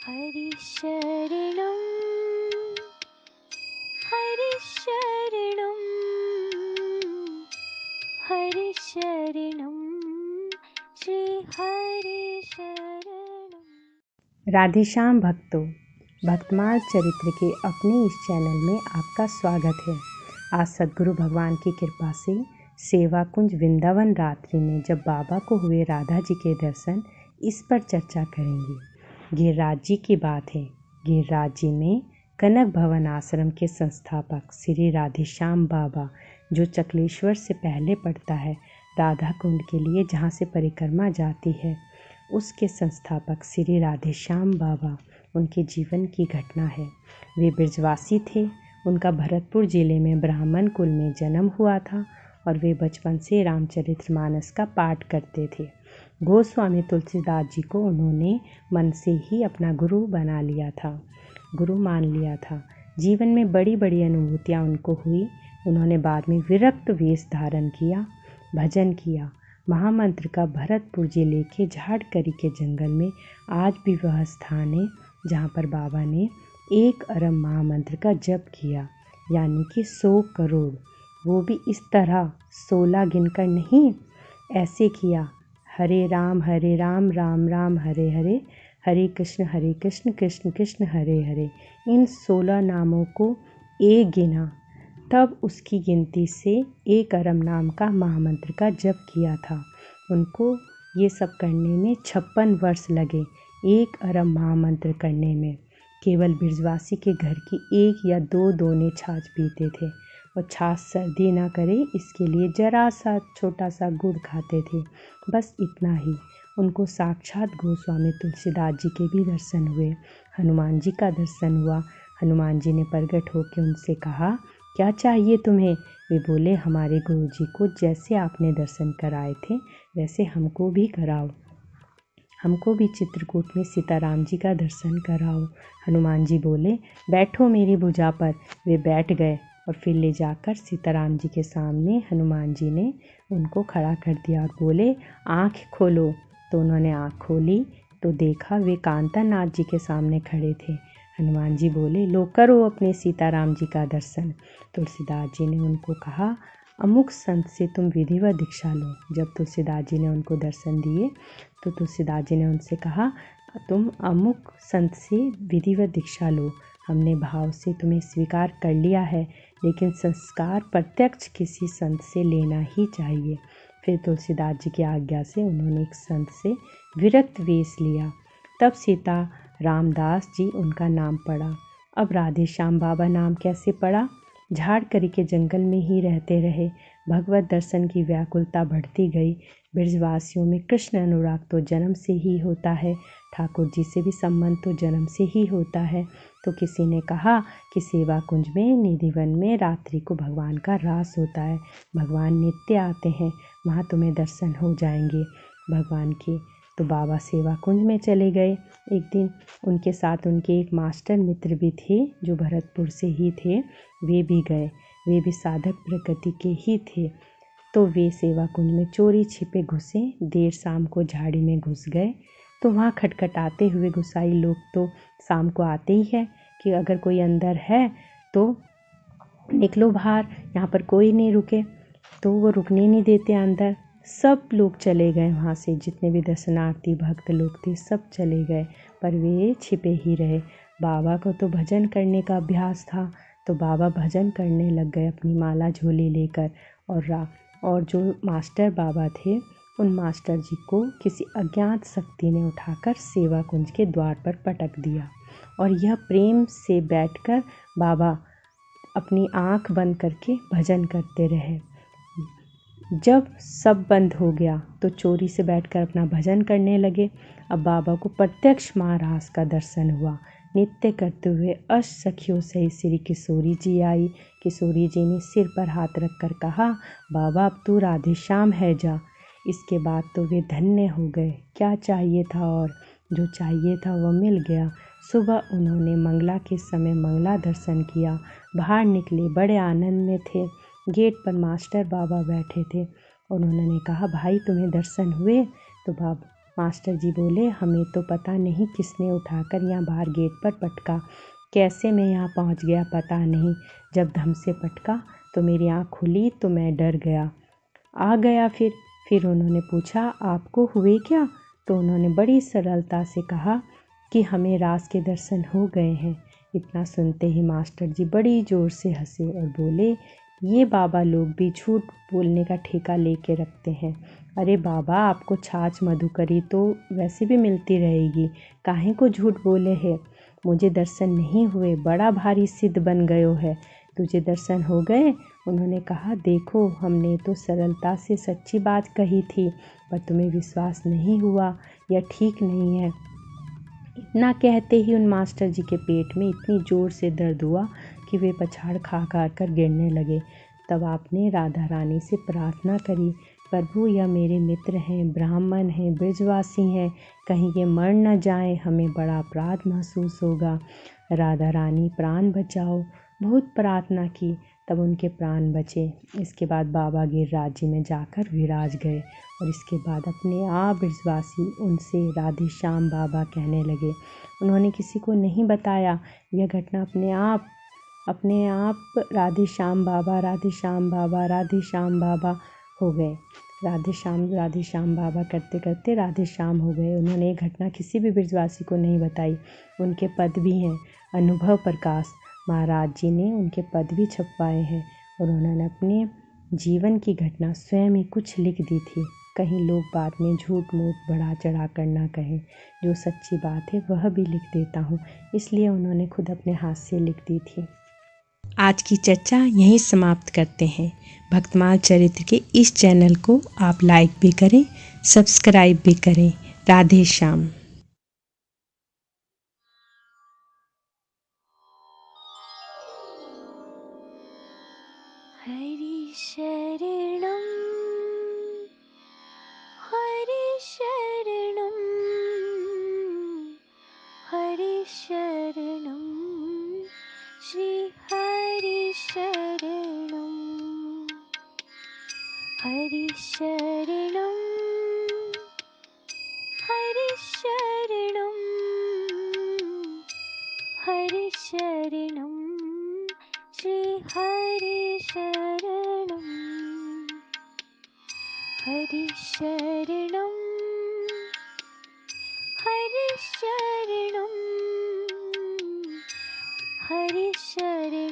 हरिशरणं हरिशरणं हरिशरणं श्री हरिशरणं। राधेश्याम भक्तों, भक्तमाल चरित्र के अपने इस चैनल में आपका स्वागत है। आज सद्गुरु भगवान की कृपा से सेवा कुंज वृंदावन रात्रि में जब बाबा को हुए राधा जी के दर्शन, इस पर चर्चा करेंगे। गिरिराज जी की बात है। गिरिराज जी में कनक भवन आश्रम के संस्थापक श्री राधेश्याम बाबा, जो चकलेश्वर से पहले पड़ता है राधा कुंड के लिए, जहाँ से परिक्रमा जाती है, उसके संस्थापक श्री राधेश्याम बाबा, उनके जीवन की घटना है। वे ब्रजवासी थे। उनका भरतपुर जिले में ब्राह्मण कुल में जन्म हुआ था और वे बचपन से रामचरितमानस का पाठ करते थे। गोस्वामी तुलसीदास जी को उन्होंने मन से ही अपना गुरु बना लिया था, गुरु मान लिया था। जीवन में बड़ी बड़ी अनुभूतियाँ उनको हुई। उन्होंने बाद में विरक्त वेश धारण किया, भजन किया। महामंत्र का भरतपुर जिले के झाड़करी के जंगल में आज भी वह स्थान है जहाँ पर बाबा ने 1 अरब महामंत्र का जप किया, यानी कि 100 करोड़। वो भी इस तरह 16 गिनकर नहीं, ऐसे किया: हरे राम राम राम हरे हरे, हरे कृष्ण कृष्ण कृष्ण हरे हरे। इन 16 नामों को एक गिना, तब उसकी गिनती से 1 अरब नाम का महामंत्र का जप किया था। उनको ये सब करने में 56 वर्ष लगे। 1 अरब महामंत्र करने में केवल ब्रजवासी के घर की 1 या 2 दोने छाछ पीते थे और छाछ सर्दी ना करे इसके लिए जरा सा छोटा सा गुड़ खाते थे, बस इतना ही। उनको साक्षात गोस्वामी तुलसीदास जी के भी दर्शन हुए, हनुमान जी का दर्शन हुआ। हनुमान जी ने प्रकट होकर उनसे कहा, क्या चाहिए तुम्हें? वे बोले, हमारे गुरु जी को जैसे आपने दर्शन कराए थे वैसे हमको भी कराओ, हमको भी चित्रकूट में सीताराम जी का दर्शन कराओ। हनुमान जी बोले, बैठो मेरी भुजा पर। वे बैठ गए और फिर ले जाकर सीताराम जी के सामने हनुमान जी ने उनको खड़ा कर दिया और बोले, आँख खोलो। तो उन्होंने आँख खोली तो देखा वे कांतानाथ जी के सामने खड़े थे। हनुमान जी बोले, लो करो अपने सीताराम जी का दर्शन। तुलसीदास जी ने उनको कहा, अमुक संत से तुम विधिवत दीक्षा लो। जब तुलसीदास जी ने उनको दर्शन दिए तो तुलसीदास जी ने उनसे कहा, तुम अमुक संत से विधिवत दीक्षा लो। हमने भाव से तुम्हें स्वीकार कर लिया है, लेकिन संस्कार प्रत्यक्ष किसी संत से लेना ही चाहिए। फिर तुलसीदास जी की आज्ञा से उन्होंने एक संत से विरक्त वेश लिया। तब सीता रामदास जी उनका नाम पड़ा। अब राधेश्याम बाबा नाम कैसे पड़ा? झाड़करी के जंगल में ही रहते रहे। भगवत दर्शन की व्याकुलता बढ़ती गई। ब्रजवासियों में कृष्ण अनुराग तो जन्म से ही होता है, ठाकुर जी से भी संबंध तो जन्म से ही होता है। तो किसी ने कहा कि सेवा कुंज में निधिवन में रात्रि को भगवान का रास होता है, भगवान नित्य आते हैं, वहाँ तुम्हें दर्शन हो जाएंगे भगवान के। तो बाबा सेवा कुंज में चले गए। एक दिन उनके साथ उनके एक मास्टर मित्र भी थे जो भरतपुर से ही थे, वे भी गए। वे भी साधक प्रकृति के ही थे। तो वे सेवा कुंज में चोरी छिपे घुसे। देर शाम को झाड़ी में घुस गए तो वहाँ खटखटाते हुए गुसाई लोग तो शाम को आते ही है कि अगर कोई अंदर है तो निकलो बाहर, यहाँ पर कोई नहीं रुके। तो वो रुकने नहीं देते अंदर। सब लोग चले गए वहाँ से, जितने भी दर्शनार्थी भक्त लोग थे सब चले गए, पर वे छिपे ही रहे। बाबा को तो भजन करने का अभ्यास था, तो बाबा भजन करने लग गए अपनी माला झोली लेकर। और जो मास्टर बाबा थे, उन मास्टर जी को किसी अज्ञात शक्ति ने उठाकर सेवा कुंज के द्वार पर पटक दिया और यह प्रेम से बैठकर बाबा अपनी आँख बंद करके भजन करते रहे। जब सब बंद हो गया तो चोरी से बैठकर अपना भजन करने लगे। अब बाबा को प्रत्यक्ष महाराज का दर्शन हुआ। नित्य करते हुए अष्ट सखियों सहित श्री किशोरी जी आई। किशोरी जी ने सिर पर हाथ रखकर कहा, बाबा अब तू राधेश्याम है जा। इसके बाद तो वे धन्य हो गए। क्या चाहिए था? और जो चाहिए था वह मिल गया। सुबह उन्होंने मंगला के समय मंगला दर्शन किया। बाहर निकले, बड़े आनंद में थे। गेट पर मास्टर बाबा बैठे थे और उन्होंने कहा, भाई तुम्हें दर्शन हुए? तो मास्टर जी बोले, हमें तो पता नहीं किसने उठाकर यहाँ बाहर गेट पर पटका, कैसे मैं यहाँ पहुँच गया पता नहीं। जब धम से पटका तो मेरी आँख खुली तो मैं डर गया, आ गया। फिर उन्होंने पूछा, आपको हुए क्या? तो उन्होंने बड़ी सरलता से कहा कि हमें रास के दर्शन हो गए हैं। इतना सुनते ही मास्टर जी बड़ी ज़ोर से हंसे और बोले, ये बाबा लोग भी झूठ बोलने का ठेका लेके रखते हैं। अरे बाबा, आपको छाछ मधुकरी तो वैसे भी मिलती रहेगी, काहे को झूठ बोले है। मुझे दर्शन नहीं हुए, बड़ा भारी सिद्ध बन गयो है। तुझे दर्शन हो गए? उन्होंने कहा, देखो, हमने तो सरलता से सच्ची बात कही थी, पर तुम्हें विश्वास नहीं हुआ। यह ठीक नहीं है। इतना कहते ही उन मास्टर जी के पेट में इतनी ज़ोर से दर्द हुआ कि वे पछाड़ खा कर गिरने लगे। तब आपने राधा रानी से प्रार्थना करी, प्रभु, यह मेरे मित्र हैं, ब्राह्मण हैं, ब्रजवासी हैं, कहीं ये मर न जाएं, हमें बड़ा अपराध महसूस होगा। राधा रानी, प्राण बचाओ। बहुत प्रार्थना की, तब उनके प्राण बचे। इसके बाद बाबा गिरिराज जी में जाकर विराज गए और इसके बाद अपने आप ब्रजवासी उनसे राधे श्याम बाबा कहने लगे। उन्होंने किसी को नहीं बताया, यह घटना अपने आप राधे श्याम बाबा, राधे श्याम बाबा, राधे श्याम बाबा हो गए। राधे श्याम बाबा करते करते राधे श्याम हो गए। उन्होंने ये घटना किसी भी ब्रजवासी को नहीं बताई। उनके पद भी हैं, अनुभव प्रकाश महाराज जी ने उनके पद भी छपवाए हैं और उन्होंने अपने जीवन की घटना स्वयं ही कुछ लिख दी थी। कहीं लोग बाद में झूठ मूठ बढ़ा चढ़ा कर ना कहें, जो सच्ची बात है वह भी लिख देता हूँ, इसलिए उन्होंने खुद अपने हाथ से लिख दी थी। आज की चर्चा यहीं समाप्त करते हैं। भक्तमाल चरित्र के इस चैनल को आप लाइक भी करें, सब्सक्राइब भी करें। राधे श्याम। हरि शरणं हरि शरणं हरि शरणं श्री हरि शरणं हरि शरणं हरि शरणं हरि शरणं श्री हरि शरणं हरि शरणं हरि शरणं हरि शरणं